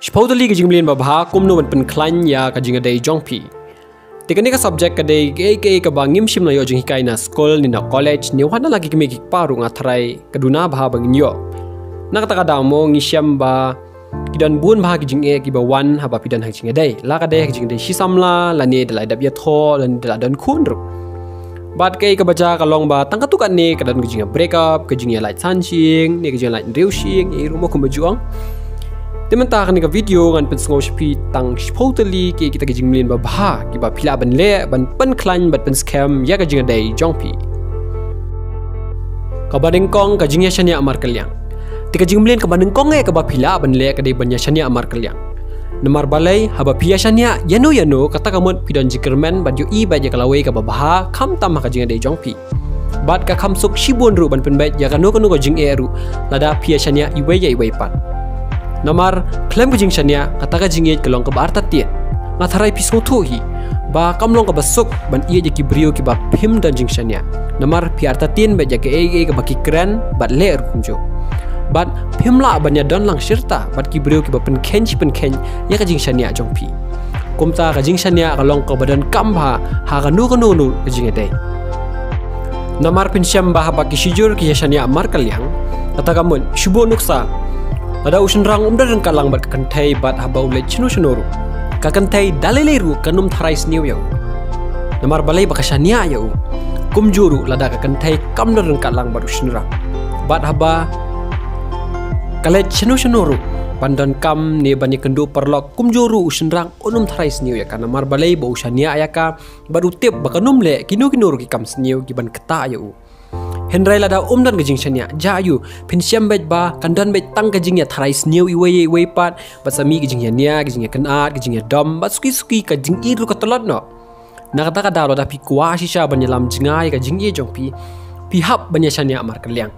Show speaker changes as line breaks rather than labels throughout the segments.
Supposedly kajing mlin babha kumno ban pen klan ya kajing adai jongpi. Tikani ka subject kadai ke bangim shim na yo jing hikai na school ni na college ni wana lagi kemi ki paru ngathrai kaduna bha bangin yo. Nakata kada mo ngisyam ba kidan bun bha kajing ki ba wan haba pidan hajing adai. La kadai kajing dai shisamla la ne dalai dab ya tho lan dan kunru. Bat ke baca kalong ba tangkatukan ni kadan kajing break up kajing ya light sanching ni kajing light reushing e rumo kumbajuang. Tementah ni ka video ngan pensengau sepi tang supposedly ke kita kajing mlin babha ki ba pila ban le ban pen klan bat pen scam ya kajing dai jongpi. Ka badengkong kajing ya shania amar kaliang. Ti kajing mlin ka badengkong ka ba pila ban le ka dai ban ya shania amar kaliang. Namar balai haba pia shania yano kata kamot pidan jikermen bat yo i ba ya kalawai ka babha kam tam kajing dai jongpi. Bat ka kam sok shibun ru ban pen bet ya kanu kajing ru lada pia shania iwe ya iwe pat. Namar klaim kajing shania kata kajing ye kelong ke bar tatian ngatharai pisngo thuhi ba kamlong ka basuk ban ie je ki brio ki ba phim dan jing shania namar piar tatin ba je ke ke ba ki kran bat le kunjo bat phimla ban ya don lang shirta bat ki brio ki ba pen ken ya kajing shania jongpi kumta kajing shania kalong ka badan kambha ha kanu kajing dai namar pin syam ba ba ki shijur ki shania mar kalyang kata kamun shubo nuksa ada usun rang dan kalang bat kantai bat haba ulai chinu kakantai daleleru kanum tharais niu yau namar balai bakashania yau kumjuru lada kakantai kamdar dan kalang bat usun rang bat haba kalai chinu pandan kam ne bani kendu perlok kumjuru usun rang onum tharais niu ya namar balai ba usania ayaka baru tip bakanum le kinu ki kam sniu ki ban keta yau Henry lada dan kajing shania jayu pensiam bet ba kandan bet tang kajing ya tharais new iwe pat basami kajing ya nia kajing ya kenat kajing ya dom basuki kajing iru katolot no nakata kada lada pi kwa shisha banyalam jingai kajing ye jongpi pi hab banya shania amar kaliang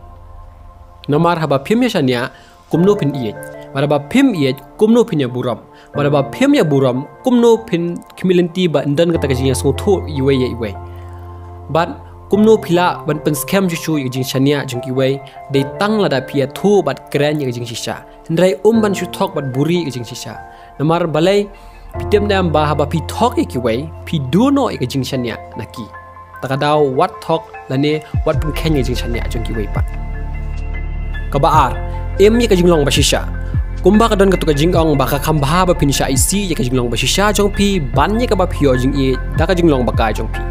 namar haba phim ya shania kumno pin iye maraba phim iye kumno pin ya buram maraba phim ya buram kumno pin kimilenti ba ndan kata kajing ya sotho iwe but kumno pila ban pen scam juchu jing shania jing iwei dei tang lada pia thu bat kran jing shisha ndrai ban shu thok bat buri jing shisha namar balai pitem dam ba haba pi thok iwei pi do no jing shania naki takadaw wat thok lane wat pen ken jing shania jing iwei pat kabaar ye jing long ba shisha kumba kadon katuka jing ong ba ka khamba ba pin sha isi ye jing long ba shisha jong pi ban ye ka ba phio jing e da ka jing long ba ka jong pi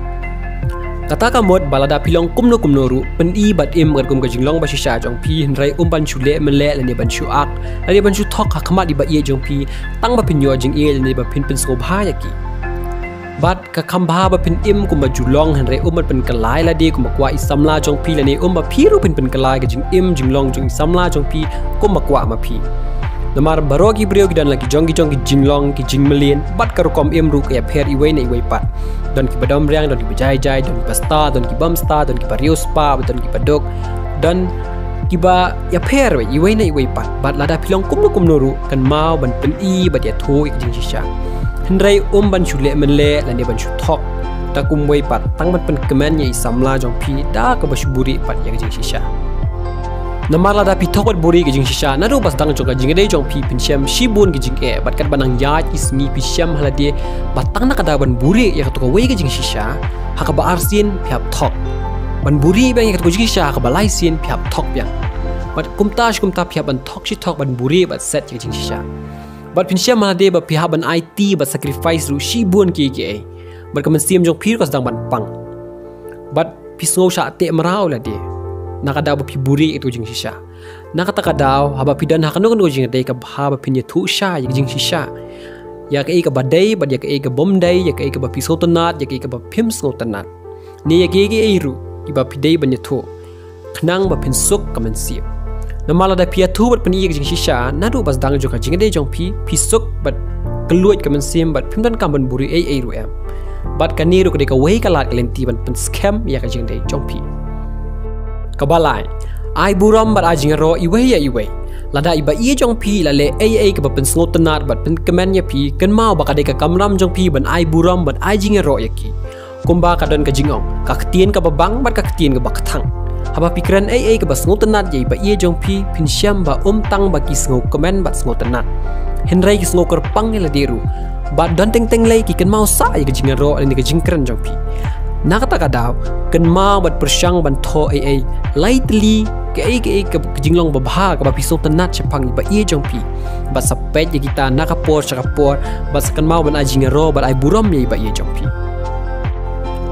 kata kamot balada pilong kumno ru pen i bat im kum kajing long ba shisha jong pi rai ban chule mele lani ban chu ak lani ban chu thok khama di ba ye jong pi tang ba pinyo jing e lani ba pin so bha ya ki bat ka khamba ba pin im kum ba julong rai ban pen kalai la de kum ba kwa isamla jong pi lani ba phiru pen kalai kajing im jing long jong isamla jong pi kum ba kwa ma pi namar barogi brio gidan lagi jong jinglong ki jing melin bat karukom im ru ya pher iwe na iwe pat don ki badom riang don ki bajai don ki pasta don ki bamsta don ki barius pa don ki padok don ki ba ya pher iwe na iwe pat bat lada pilong kumno ru kan mau ban pen i bat ya tho jing shisha hendrai ban chule menle lani ban chu thok ta kum wei pat tang ban pen kemen ya isamla jong pi da ka basuburi pat ya jing shisha namar lada pi thok bat buri ki jing shisha na ro bas dang jong jing dei jong pi pinsyam shibun ki jing e bat kat banang ya ismi pi syam halade batang na kada ban buri ya ka wei ki jing shisha ha ka ba arsin phiap thok ban buri bang ya ka jing shisha ka ba lai sin phiap thok yang bat kumta phiap ban thok shi thok ban buri bat set ki jing shisha bat pinsyam halade ba phiap ban it bat sacrifice ru shibun ki bat ka man siam jong pi ko dang ban pang bat pisngo sha te marau la de nakadaw ba piburi itu jing shisha nakata kadaw haba pidan hakano jing dai ka haba pinya thu sha jing shisha ya ka badai bad ya ka bomdai ya ka ba pisotonat ya ka ba pims ngotanat ni ya ke iru ki ba pidai banya thu khnang ba pinsuk kamen siap namala da pia thu bat pani jing shisha nadu bas dang joka jing dai jong pisuk bat keluat kamen sim bat pimdan kamban buri ru em bat kaniru ka wei kalat lenti ban pen scam ya ka jing dai jong kabalai ai buram bat ajing ro iwe lada iba ie jong pi la le ka ban sngotanat bat pen kemen ya pi kan mau bakade ka kamram jong pi ban ai buram bat ajing ro yaki kumba kadon ka jingong ka ktien ka babang bat ka ktien ka bakthang haba pikran ka bas sngotanat ye iba ie jong pi pinsyam ba tang ba ki sngo kemen bat sngotanat Henry ki sngoker pang la deru bat don teng teng lay ki kan mau sa ya jing ro ni ka jing kren jong pi na kata kadaw kan mau bat persyang ban tho ai lightly ke jinglong babha ka ba piso tanat chapang ba ye jong pi ba sapet ya kita na kapor chakapor ba kan mau ban ajing ro ba ai buram ye ba ye jong pi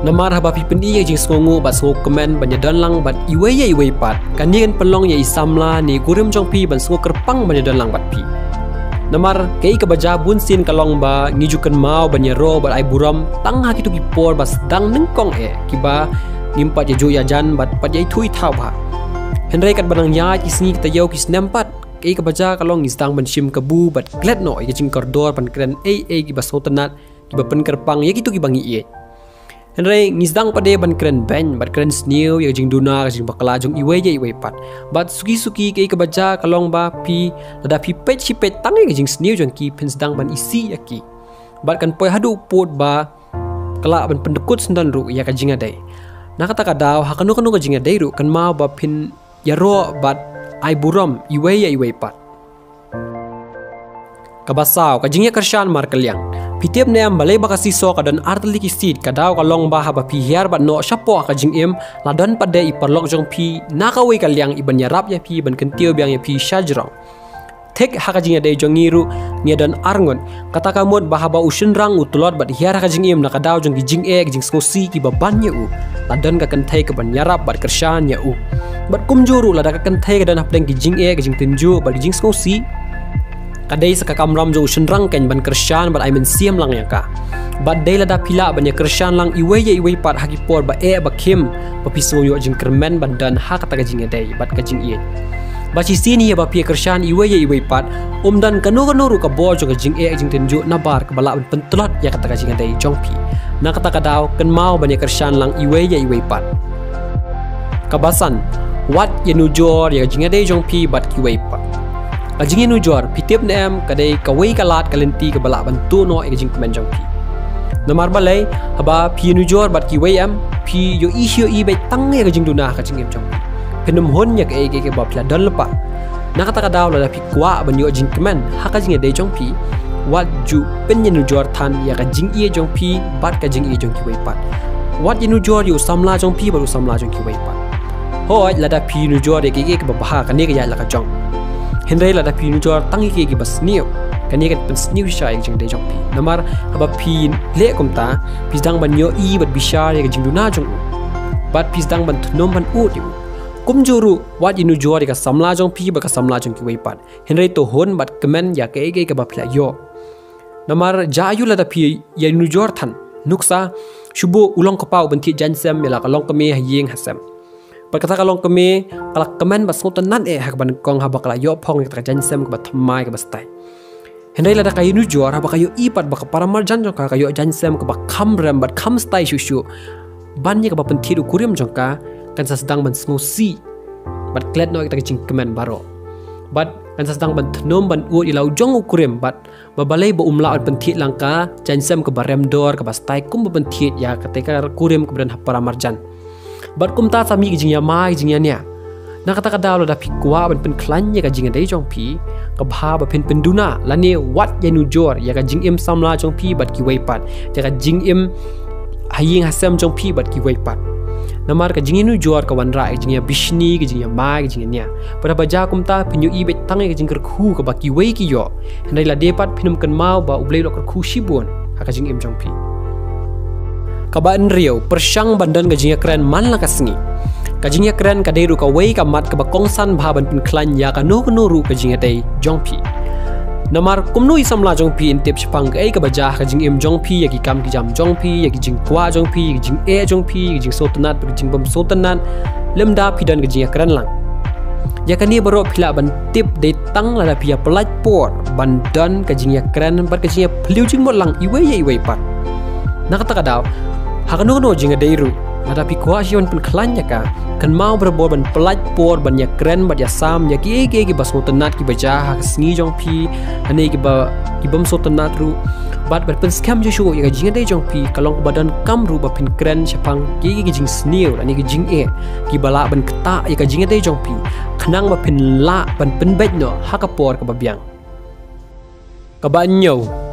namar haba pi pendi ye jing songu ba so comment ban ya dan lang bat iwe pat kan ni kan pelong ye isamla ni gurim jong pi ban so kerpang ban ya dan lang bat pi namar kei ka baja bun sin kalong ba ngijukan mau ban ya ro ba ai buram tang ha kitu ki por ba sedang nengkong kiba nimpat ya jo ya jan bat pat ye thui thau ba Henry kat banang ya kisni kita yau kis nempat kei ka baja kalong istang ban shim kabu bat glad no ye jing kordor pan kren ki ba so tanat ki ba pen kerpang ye kitu ki bangi ye Henry ngisdang pade ban kren ben bat kren snew ye jing duna ka jing bakala jong iwe pat bat suki kei ka baja kalong ba pi lada pi pet chipet tang ye jing snew jong ki pen sedang ban isi yaki bat kan poi hadu pot ba kala ban pendekut sendan ru ya ka jing adai na kata kadaw hakanu ka jing adai ru kan mau ba pin ya ro bat ai buram iwe pat kabasau ka jing ya kershan mar kaliang Pitiap ne am balai bakasi so kadan artli ki seed kadaw kalong ba haba pi hiar bat no shapo ka jing im ladon pade i perlok jong pi nakawi kalyang iban yarap ya pi ban kentio biang ya pi shajrong tek haka jing ade jong ngiru ngedan arngon kata kamot ba haba usin rang utulot bat hiar ka jing im nakadaw jong ki jing jing skosi ki baban ya u ladon ka kentai ke ban yarap bat kershan ya u bat kumjuru lada ka kentai kadan hapdeng ki jing jing tinju bat jing skosi kadai sakakam ram jo shenrang ken ban kershan bat aimen siam lang ya ka bat dei lada pila ban ya kershan lang iwe pat haki por ba ba kim ba piso yo jing kermen ban dan ha kata jing dei bat ka jing ba ci sini ya ba pi kershan iwe pat dan kanu ru ka bo jo jing jing tenju na bar ka bala ban pentlot ya kata jing dei jong pi na kata kadaw kan mau ban ya kershan lang iwe pat kabasan wat ya nujor ya jing dei jong pi bat ki pat Ajing nu jor pitip nem kadai kawai kalat kalenti ke balak bantu no ajing kemen jong pi namar balai haba pi nu jor bat ki wai am pi yo i bai tang ye ajing duna ka jing em jong pi penem hon yak ke ba pla dan lepa na kata kadaw la pi kwa ban yo ajing kemen ha ka jing de jong pi wat ju pen ye nu jor than ya ka jing i jong pi bat ka jing i jong ki wai pat wat ye nu jor yo samla jong pi baru samla jong ki wai pat hoi la da pi nu jor ke ba ba ka ne ka ya la ka jong Henry lada pi nu jor tangi ke bas niu kan ye kan pen sniu sha jing de jong pi namar haba pi le komta pisdang ban yo i bat bishar ye jing duna jong bat pisdang ban nom ban u di kumjuru wat inu jor ka samla jong pi ba ka samla jong ki wei pat Henry to hon bat kemen ya ke ba phla yo namar jayu lada pi ye nu jor than nuksa shubu ulong kapau ban thi jansem mela ka long kame hayeng hasam Perkata kalong kami kalau kemen bas ngotan nan hak ban kong haba kala yo pong ka jansem ka batmai ka bastai Henry lada kayu nu jor haba kayu ipat ba ka paramar jan ka kayu jansem ka ba kamram bat kam stai shushu ban ye ka ba penthi du kurim jongka kan sedang ban smosi bat klet no kita jing kemen baro bat kan sedang ban tnom ban u ilau jong kurim bat babalai ba umla penthi langka jansem ka barem dor ka bastai kum ba penthi ya ketika kurim kemudian paramar jan bat kumta sami jing ya mai jing ya nya na kata kadaw da pikwa ban pen klanya ka jing dei jong pi ka bha ba pen penduna lani wat ya nu jor ya ka jing im samla jong pi bat ki wei pat ya ka jing im haying hasam jong pi bat ki wei pat namar ka jing nu jor ka wan ra jing ya bishni ka jing ya mai ka jing nya pada baja kumta pinyu i bet tang ka jing ker khu ka ba ki wei ki yo ndai la depat pinum kan mau ba ublei lo ker khu shibon ka jing im jong pi Kabaan Rio persyang bandan kajingnya keren man lah kasngi kajingnya keren kadai ru kawai kamat kabakongsan bahaban penklan ya kanu ru kajingnya day jongpi namar kumnu isam la jongpi intip sepang ke kabajah kajing im jongpi ya ki kam ki jam jongpi ya ki jing kwa jongpi ya ki jing jongpi ya ki jing sotenat ya ki jing bam sotenat lemda pidan kajingnya keren lang ya kani baru pila ban tip day tang la pia pelat por bandan kajingnya keren bar kajingnya peliu jing mo lang iwe pat nak kata kadaw hakanu no jinga deiru ada pikwa siwan pen klanya ka kan mau berbor ban pelat por ban ya keren bat ya sam ya ki bas motenat ki baja hak sngi jong pi ane ki bam sotenat ru bat pen scam je shu ya jinga dei jong pi kalong badan kam ru ba pin keren chapang ki jing sniu ane ki jing ki bala ban keta ya jinga dei jong pi khnang ba pin la ban pen bet no hakapor ka babyang Kabanyo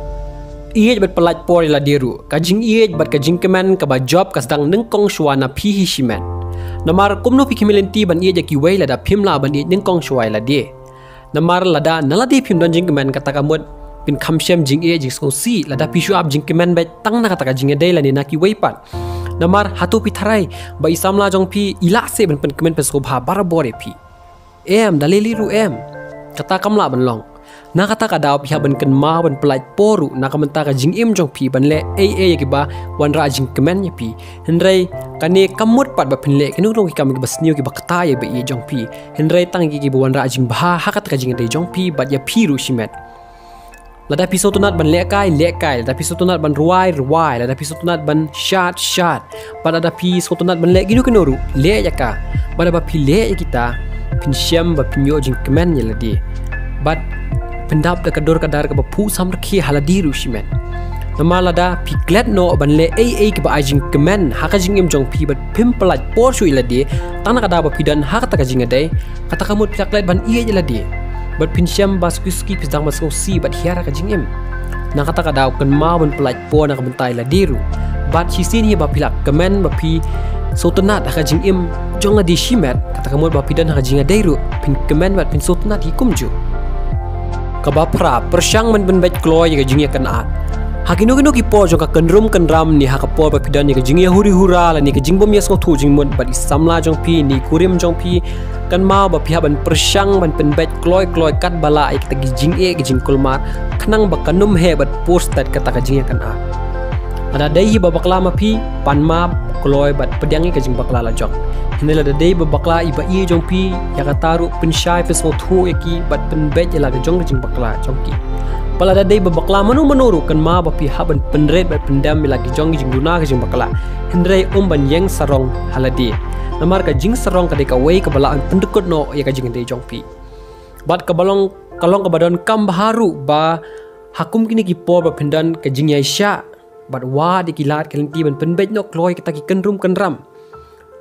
iej bat pelat por ila diru kajing iej bat kajing kemen kaba job kasdang nengkong shuana pihi shimen namar kumno pi kimilenti ban iej ki wei lada phimla ban iej nengkong shuai la de namar lada naladi phim don jing kemen kata kamut pin khamshem jing iej jing si lada pi shuap jing kemen bai tang na kata kajing dei la ni na ki wei pat namar hatu pi tharai ba isamla jong pi ila se ban pen kemen pesko bha barabore pi em dalili ru em kata kamla ban long na kata kadau pihak ban ken ma ban pelai poru na kamenta ka jing im jong pi ban le ai ki ba wan ra jing kemen nya pi henrei kane kamut pat ba phin le kenu rong ki kam ki bas niu ki ba kata ye ba i jong pi henrei tang ki wan ra jing ba ha kat ka jing dei jong pi bat ya pi ru shimet lada pi sotunat ban le kai lada pi sotunat ban ruai lada pi sotunat ban shat bat ada pi sotunat ban le ginu kenu ru le ya ka bat ba pi le ya kita pin syam ba pinyo jing kemen nya ladi bat pendap da kador kadar ka bapu samrki haladiru shimen nama lada pi glad no ban le ai ka ba ajing kemen haka jing im jong pi bat pimpelat por shu iladi tana kada ba pidan haka ta jing adai kata kamut pi klad ban ie iladi bat pinsyam baskuski pisang masku si bat hiara ka jing im na kata kada kan ma ban pelat por na ka bentai ladiru bat sisin hi ba pilak kemen ba pi sotonat haka jing im jong adi shimet kata kamut ba pidan haka jing adai ru pin kemen bat pin sotonat hikum ju kabapra persyang men ben bet kloy ga jingya kan at hakino kino ki po jong ka kenrum kenram ni ha ka po ba pidan ni ga jingya huri hura la ni ga jingbom yes ko thu jingmon ba samla jong pi ni kurim jong pi kan ma ba pihak ban persyang ban pen bet kloy kat bala ik ta gi jing e gi jing kulmar khnang ba kanum he bat post tat kata ga jingya kan at ada dai ba bakla ma pi pan ma kloy bat pedyangi ga jing bakla la jong hinela da dei ba bakla iba i jong pi ya ka taru pen shai fes mo thu eki bat pen bet ya la ga jong jing bakla jong ki pala da dei ba bakla manu manuru kan ma ba pi haban pen red bat pen dam la gi jong jing duna ga jing bakla hindrei ban yeng sarong haladi namar ka jing sarong ka de ka wei ka bala an pendukut no ya ka jing dei jong pi bat ka balong kalong ka badon kam baharu ba hakum kini ki por ba pendan ka jing ya sya bat wa di kilat kelenti ban pen bet no kloy ka ki kenrum kenram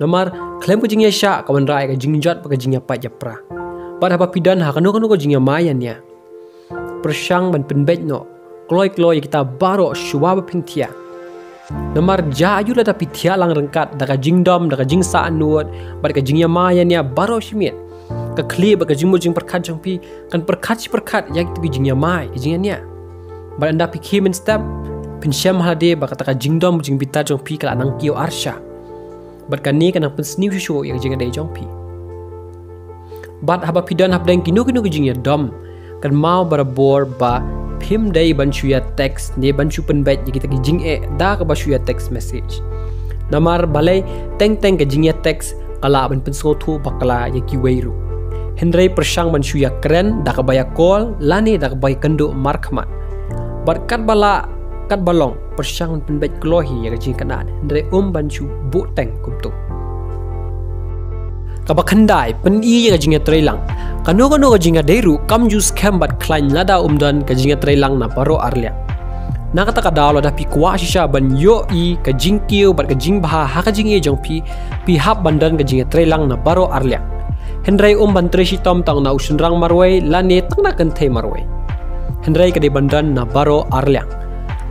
namar klaim ko jingya sya kawan rai ka jingjat pa ka jingya pa japra pada apa pidan ha kanu ko jingya mayan ya persyang ban penbet no kloy kita baro shuwa ba pintia namar ja ayu la tapi tia lang rengkat da ka jingdom da ka jing sa anuot ba ka jingya mayan ya baro shimit ka kli ba ka jingmo jing perkat jongpi kan perkat ya ki jingya mai jingya nya ba anda pikir men step pinsyam hade ba kata ka jingdom jing bita jongpi kala nang kio arsha bat kani kana pen sniu show yang jinga dai jongpi bat haba pidan hab dang kinu jingya dom kan mau barabor ba phim dai ban shuya text ne ban shu pen bet kita ki jing e da ka ba shuya text message namar balai teng ka jingya text kala ban pen so thu bakala ya ki weiru henrei persyang ban shuya keren da ka baya call lani da ka bay kendo markmat bat kat balong persyang pen bet klohi ya ka jing kanan henrei ban shu bu teng kumtu kabakhandai pen i ya jinga trailang kanu ka jinga deru kam jus kembat klain lada dan ka jinga trailang na baro arlia na kata ka daw da pi kwa shisha ban yo i ka jingkio bat ka jing baha ha ka jing e jong pi hab bandan ka jinga trailang na baro arlia henrei ban treshi tom tang na usunrang marwai lane tang na kan the marwai henrei ka de bandan na baro arlia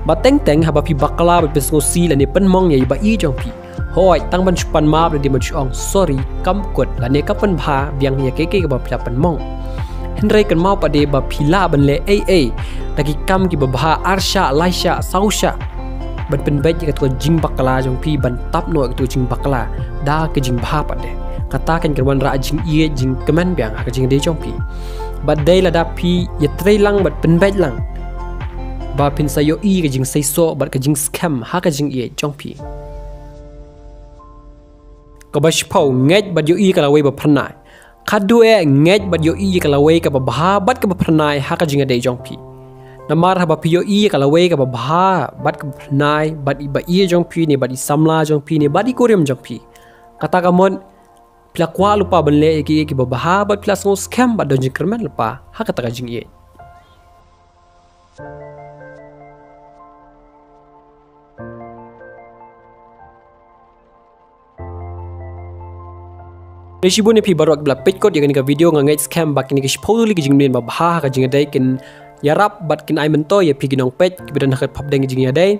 bateng haba pi bakla ba pesgo si lane penmong ya iba i jong pi hoi tang ban chupan ma di ma chuang sorry kam kot la ne ka pan bha biang ya ke ba pla pan mong henrei kan mau pa de ba phila ban le ai taki kam ki ba bha arsha laisha sausha ban pen bai ka to jing bakla jong pi ban tap no ka to jing bakla da ke jing bha pa de kata kan kerwan ra jing ie jing keman biang ka jing de jong pi ba dei la da pi ya trailang bat pen bai lang ba pin sayo i ka jing sai so bat ka jing scam ha ka jing ie jong pi kabash pau ngej bat yo i kala wei ba pranai khadu e ngej bat yo i kala wei ka ba bha bat ka ba pranai ha ka jinga dei jong pi namar ha ba pi yo i kala wei ka ba bha bat ka pranai bat i ba i jong pi ni bat i samla jong pi ni bat i korim jong pi kata ka mon pla kwa lupa ban le ki ba bha bat pla so scam bat don jing kerman lupa ha kata ka jing ye Resibun ni pi baru ak bla page code yang ni ka video ngangai scam bak ni ka shpolu li ka jing ba bha ka jing dai kin Ya rap bat kin ai mento ya pi ginong page kibedan hakat pap deng jing ya dai.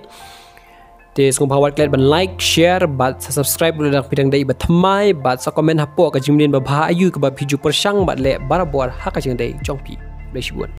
Te sung pawat klet ban like, share, bat subscribe udah dak pidang dai bat thamai, bat sa komen hapo ka jingmlin ba bha ayu ka ba piju persang bat le barabuar haka jing dai jongpi. Bless you.